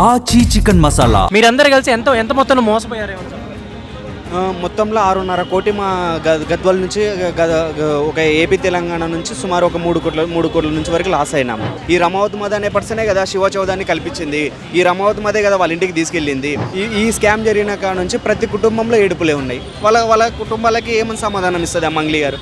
ఆచి చికెన్ మసాలా. మీరందరూ కలిసి ఎంత మొత్తంలో మోసపోయారేమో చెప్పండి. మొత్తంలో 6.5 కోటి మా గద్వాల నుంచి ఒక ఏపీ తెలంగాణ నుంచి సుమారు ఒక 3 కోట్ల నుంచి వరకు లాస్ అయినాము. ఈ రమావత్ మద అనే పర్సనే కదా శివ చౌదరిని కల్పించింది. ఈ రమావత్ మదే కదా వాళ్ళ ఇంటికి తీసుకెళ్ళింది. ఈ స్కామ్ జరిగిన కాడ నుంచి ప్రతి కుటుంబంలో ఏడుపులే ఉన్నాయి. వాళ్ళ కుటుంబాలకి ఏమని సమాధానం ఇస్తుంది ఆ మంగ్లీ గారు?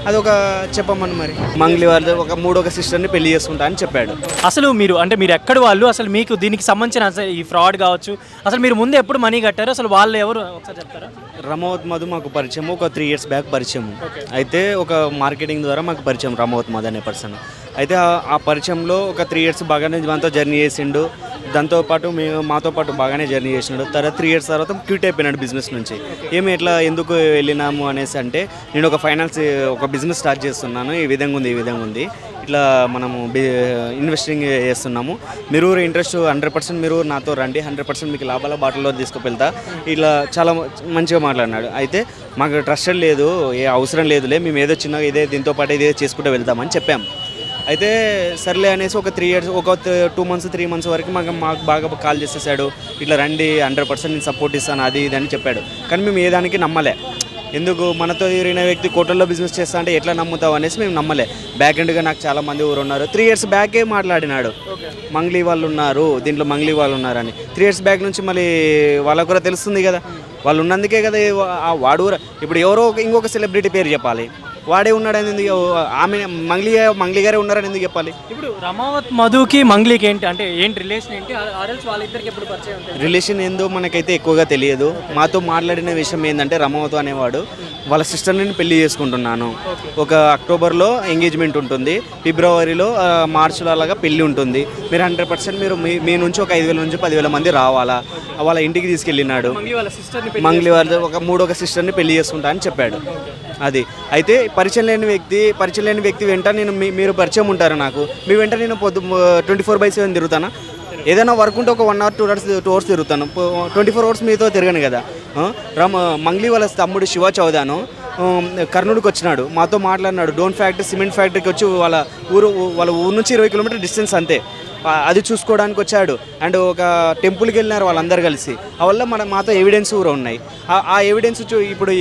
అదొక చెప్పమని మరి మంగ్లీ వాళ్ళు ఒక 3వ సిస్టర్ని పెళ్లి చేసుకుంటా అని చెప్పాడు. అసలు మీరు ఎక్కడ వాళ్ళు, అసలు మీకు దీనికి సంబంధించిన అసలు ఈ ఫ్రాడ్ కావచ్చు, అసలు మీరు ముందు ఎప్పుడు మనీ కట్టారు, అసలు వాళ్ళు ఎవరు ఒకసారి చెప్తారా? రమావత్ మధు మాకు పరిచయం ఒక 3 years బ్యాక్ పరిచయం. అయితే ఒక మార్కెటింగ్ ద్వారా మాకు పరిచయం రమావత్ మధు అనే పర్సన్. అయితే ఆ పరిచయంలో ఒక 3 years బాగానే మనతో జర్నీ చేసిండు. దాంతోపాటు మాతో పాటు బాగానే జర్నీ చేసినాడు. తర్వాత 3 years తర్వాత క్విట్ అయిపోయినాడు బిజినెస్ నుంచి. ఏమి ఎట్లా ఎందుకు వెళ్ళినాము అనేసి అంటే, నేను ఒక బిజినెస్ స్టార్ట్ చేస్తున్నాను, ఈ విధంగా ఉంది ఇట్లా మనము ఇన్వెస్టింగ్ చేస్తున్నాము, మీరు ఇంట్రెస్ట్ 100% మీరు నాతో రండి, 100% మీకు లాభాల బాటలో తీసుకువెళ్తా, ఇట్లా చాలా మంచిగా మాట్లాడినాడు. అయితే మాకు ట్రస్టెడ్ లేదు, ఏ అవసరం లేదులే, మేము ఏదో చిన్నగా దీంతో పాటు ఇదే చేసుకుంటూ వెళ్తామని చెప్పాము. అయితే సర్లే అనేసి ఒక 3 years ఒక 2 months 3 months వరకు మాకు బాగా కాల్ చేసేసాడు. ఇట్లా రండి 100% నేను సపోర్ట్ ఇస్తాను అది ఇది అని చెప్పాడు. కానీ మేము ఏ దానికి నమ్మలే. ఎందుకు మనతో ఎరిగిన వ్యక్తి కోటల్లో బిజినెస్ చేస్తా అంటే ఎట్లా నమ్ముతావు అనేసి మేము నమ్మలే. బ్యాక్ ఎండ్గా నాకు చాలా మంది ఊరు ఉన్నారు. 3 years బ్యాకే మాట్లాడినాడు, మంగ్లీ వాళ్ళు ఉన్నారు దీంట్లో, మంగ్లీ వాళ్ళు ఉన్నారని. 3 years బ్యాక్ నుంచి మళ్ళీ వాళ్ళకు కూడా తెలుస్తుంది కదా, వాళ్ళు ఉన్నందుకే కదా వాడు. ఇప్పుడు ఎవరో ఇంకొక సెలబ్రిటీ పేరు చెప్పాలి, వాడే ఉన్నాడని ఎందుకు, ఆమె మంగ్లీ గారే ఉన్నారని ఎందుకు చెప్పాలి? ఇప్పుడు రమావత్ మధుకి మంగ్లీకి ఏంటి రిలేషన్ ఏంటి? వాళ్ళిద్దరికి ఎప్పుడు పరిచయం? రిలేషన్ ఏందో మనకైతే ఎక్కువగా తెలియదు. మాతో మాట్లాడిన విషయం ఏంటంటే, రమావత్ అనేవాడు వాళ్ళ సిస్టర్ని పెళ్లి చేసుకుంటున్నాను, ఒక అక్టోబర్లో ఎంగేజ్మెంట్ ఉంటుంది, ఫిబ్రవరిలో మార్చిలో అలాగా పెళ్లి ఉంటుంది, మీరు 100% మీరు మీ నుంచి ఒక 5,000 నుంచి 10,000 మంది రావాలా, వాళ్ళ ఇంటికి తీసుకెళ్ళినాడు. మంగ్లీ వాళ్ళ ఒక 3వ సిస్టర్ని పెళ్లి చేసుకుంటా అని చెప్పాడు. అది అయితే పరిచయం లేని వ్యక్తి వెంట మీరు పరిచయం ఉంటారు నాకు, మీ వెంట నేను 24/7 తిరుగుతానా? ఏదైనా వర్క్ ఉంటే ఒక 1 or 2 hours తిరుగుతాను, 24 hours మీతో తిరగను కదా. మంగ్లీ వాళ్ళ తమ్ముడు శివ చౌదాను కర్నూలుకి వచ్చినాడు, మాతో మాట్లాడినాడు. సిమెంట్ ఫ్యాక్టరీకి వచ్చి వాళ్ళ ఊరు నుంచి 20 kilometers డిస్టెన్స్ అంతే, అది చూసుకోవడానికి వచ్చాడు. అండ్ ఒక టెంపుల్కి వెళ్ళినారు వాళ్ళందరూ కలిసి. ఆ వల్ల మాతో ఎవిడెన్స్ కూడా ఉన్నాయి. ఆ ఎవిడెన్స్ ఇప్పుడు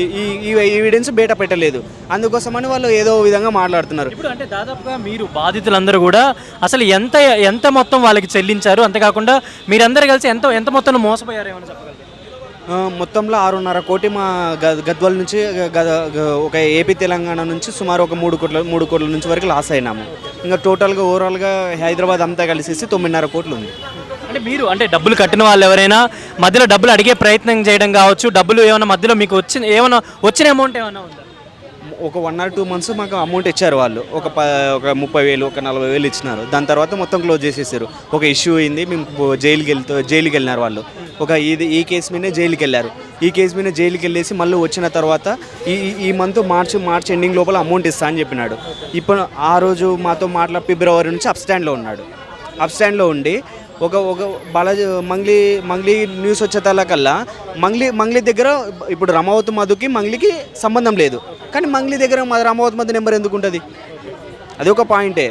ఈ ఎవిడెన్స్ బయట పెట్టలేదు, అందుకోసమని వాళ్ళు ఏదో విధంగా మాట్లాడుతున్నారు. ఇప్పుడు అంటే దాదాపుగా మీరు బాధితులందరూ కూడా అసలు ఎంత మొత్తం వాళ్ళకి చెల్లించారు, అంతేకాకుండా మీరందరూ కలిసి ఎంత మొత్తంలో మోసపోయారు ఏమని చెప్పగలరు? మొత్తంలో 6.5 కోటి మా గద్వాల నుంచి ఒక ఏపీ తెలంగాణ నుంచి సుమారు ఒక 3 కోట్ల నుంచి వరకు లాస్ అయినాము. ఇంకా టోటల్గా ఓవరాల్గా హైదరాబాద్ అంతా కలిసేసి 9.5 కోట్లు ఉంది. అంటే మీరు డబ్బులు కట్టిన వాళ్ళు ఎవరైనా మధ్యలో డబ్బులు అడిగే ప్రయత్నం చేయడం కావచ్చు, డబ్బులు ఏమైనా మధ్యలో మీకు వచ్చిన అమౌంట్ ఏమైనా ఉందా? ఒక 1 or 2 months మాకు అమౌంట్ ఇచ్చారు వాళ్ళు, ఒక 30,000 ఒక 40,000 ఇచ్చినారు. దాని తర్వాత మొత్తం క్లోజ్ చేసేసారు. ఒక ఇష్యూ అయింది, మేము జైలుకి వెళ్ళినారు వాళ్ళు. ఈ కేసు మీదే జైలుకి వెళ్ళారు. ఈ కేసు మీద జైలుకి వెళ్ళేసి మళ్ళీ వచ్చిన తర్వాత ఈ మంత్ మార్చ్ ఎండింగ్ లోపల అమౌంట్ ఇస్తా అని చెప్పినాడు. ఇప్పుడు ఆ రోజు మాతో ఫిబ్రవరి నుంచి అప్ స్టాండ్లో ఉండి ఒక బాలాజీ మంగ్లీ న్యూస్ వచ్చేతల్లా మంగ్లీ దగ్గర ఇప్పుడు రమావత్ మధుకి మంగ్లీకి సంబంధం లేదు, కానీ మంగ్లీ దగ్గర రమావత్ మధు నెంబర్ ఎందుకు ఉంటుంది? అది ఒక పాయింటే.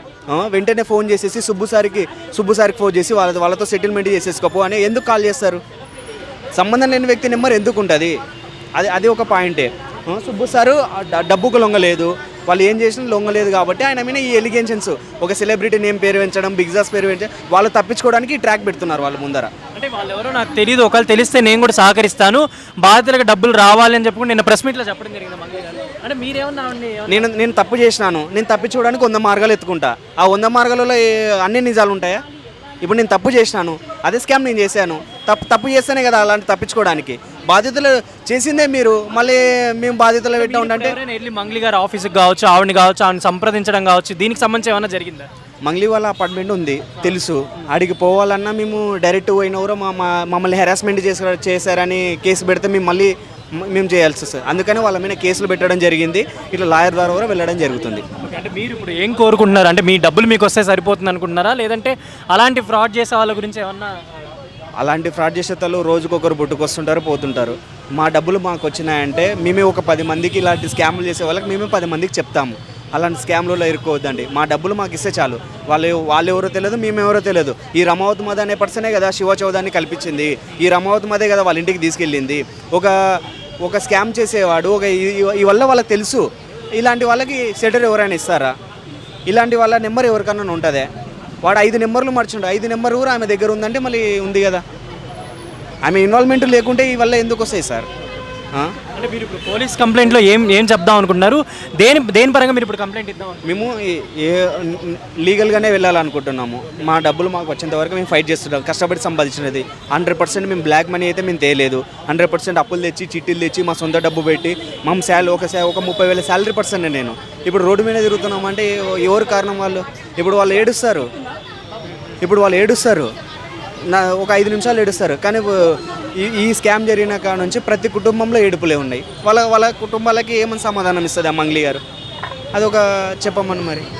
వెంటనే ఫోన్ చేసేసి సుబ్బు సార్కి ఫోన్ చేసి వాళ్ళతో సెటిల్మెంట్ చేసేసుకోపో అని ఎందుకు కాల్ చేస్తారు? సంబంధం లేని వ్యక్తి నెంబర్ ఎందుకు ఉంటుంది? అది ఒక పాయింటే. సుబ్బు సారు డబ్బుకు లొంగలేదు, వాళ్ళు ఏం చేసినా లొంగలేదు కాబట్టి ఆయన మీద ఈ ఎలిగేషన్స్, ఒక సెలబ్రిటీ నేమ్ పేరు పెంచడం, బిగ్ బాస్ పేరు పెంచడం, వాళ్ళు తప్పించుకోవడానికి ట్రాక్ పెడుతున్నారు వాళ్ళ ముందర. అంటే వాళ్ళు ఎవరో నాకు తెలియదు, ఒకవేళ తెలిస్తే నేను కూడా సహకరిస్తాను, బాధితులకు డబ్బులు రావాలి అని చెప్పుకుని నేను ప్రెస్ మీట్లో చెప్పడం జరిగింది. అంటే మీరేమన్నా నేను తప్పు చేసినాను, నేను తప్పించుకోవడానికి 100 మార్గాలు ఎత్తుకుంటా. ఆ 100 మార్గాలలో అన్ని నిజాలు ఉంటాయా? ఇప్పుడు నేను తప్పు చేసినాను, అదే స్కామ్ నేను చేశాను. తప్పు చేస్తేనే కదా అలాంటి తప్పించుకోవడానికి. బాధ్యతలు చేసిందే మీరు, మళ్ళీ మేము బాధ్యతలు పెట్టా ఉంటే మంగ్లీ గారు ఆఫీస్కి కావచ్చు, ఆవిడని సంప్రదించడం కావచ్చు, దీనికి సంబంధించి ఏమైనా జరిగిందా? మంగ్లీ వాళ్ళ అపార్ట్మెంట్ ఉంది తెలుసు, అడిగి పోవాలన్నా మేము డైరెక్ట్ పోయినవరో మమ్మల్ని హెరాస్మెంట్ చేశారని కేసు పెడితే మేము చేయాల్సి వస్తుంది. అందుకని వాళ్ళ మీద కేసులు పెట్టడం జరిగింది. ఇట్లా లాయర్ ద్వారా కూడా వెళ్ళడం జరుగుతుంది. అంటే మీరు ఇప్పుడు ఏం కోరుకుంటున్నారు? అంటే మీ డబ్బులు మీకు వస్తే సరిపోతుంది అనుకుంటున్నారా, లేదంటే అలాంటి ఫ్రాడ్ చేసే వాళ్ళ గురించి ఏమన్నా? అలాంటి ఫ్రాడ్ చేసే వాళ్ళు రోజుకొకరు పుట్టుకొస్తుంటారు, పోతుంటారు. మా డబ్బులు మాకు వచ్చినాయంటే మేమే ఒక 10 మందికి, ఇలాంటి స్కాములు చేసే వాళ్ళకి మేమే 10 మందికి చెప్తాము. అలాంటి స్కామ్లలో ఇరుక్కోవద్దండి. మా డబ్బులు మాకు ఇస్తే చాలు. వాళ్ళు ఎవరో తెలియదు, మేమెవరో తెలియదు. ఈ రమావత్ మద అనే పర్సనే కదా శివ చౌదరిని కల్పించింది. ఈ రమావత్ మదే కదా వాళ్ళ ఇంటికి తీసుకెళ్ళింది. ఒక స్కామ్ చేసేవాడు ఈ వల్ల వాళ్ళకి తెలుసు. ఇలాంటి వాళ్ళకి సెటర్ ఎవరైనా ఇస్తారా? ఇలాంటి వాళ్ళ నెంబర్ ఎవరికన్నా ఉంటుందే? వాడు 5 నెంబర్లు మర్చుండు, 5 నెంబర్ కూడా ఆమె దగ్గర ఉందంటే మళ్ళీ ఉంది కదా. ఆమె ఇన్వాల్వ్మెంట్ లేకుంటే ఈ వల్ల ఎందుకు వస్తాయి సార్? అంటే మీరు ఇప్పుడు పోలీస్ కంప్లైంట్లో ఏం చెప్దాం అనుకుంటున్నారు? దేని పరంగా మీరు ఇప్పుడు కంప్లైంట్ ఇద్దాం? మేము లీగల్గానే వెళ్ళాలనుకుంటున్నాము. మా డబ్బులు మాకు వచ్చేంత వరకు మేము ఫైట్ చేస్తున్నాం. కష్టపడి సంపాదించినది 100% మేము బ్లాక్ మనీ అయితే మేము తేలేదు. 100% అప్పులు తెచ్చి చిట్టీలు తెచ్చి మా సొంత డబ్బు పెట్టి మేము ఒక 30,000 శాలరీ పర్సన్ నేను. ఇప్పుడు రోడ్డు మీద తిరుగుతున్నామంటే ఎవరు కారణం? ఇప్పుడు వాళ్ళు ఏడుస్తారు. ఒక 5 నిమిషాలు ఏడుస్తారు. కానీ ఈ స్కామ్ జరిగిన కాడ నుంచి ప్రతి కుటుంబంలో ఏడుపులే ఉన్నాయి. వాళ్ళ కుటుంబాలకి ఏమని సమాధానం ఇస్తుంది ఆ మంగ్లీ గారు? అదొక చెప్పమని మరి.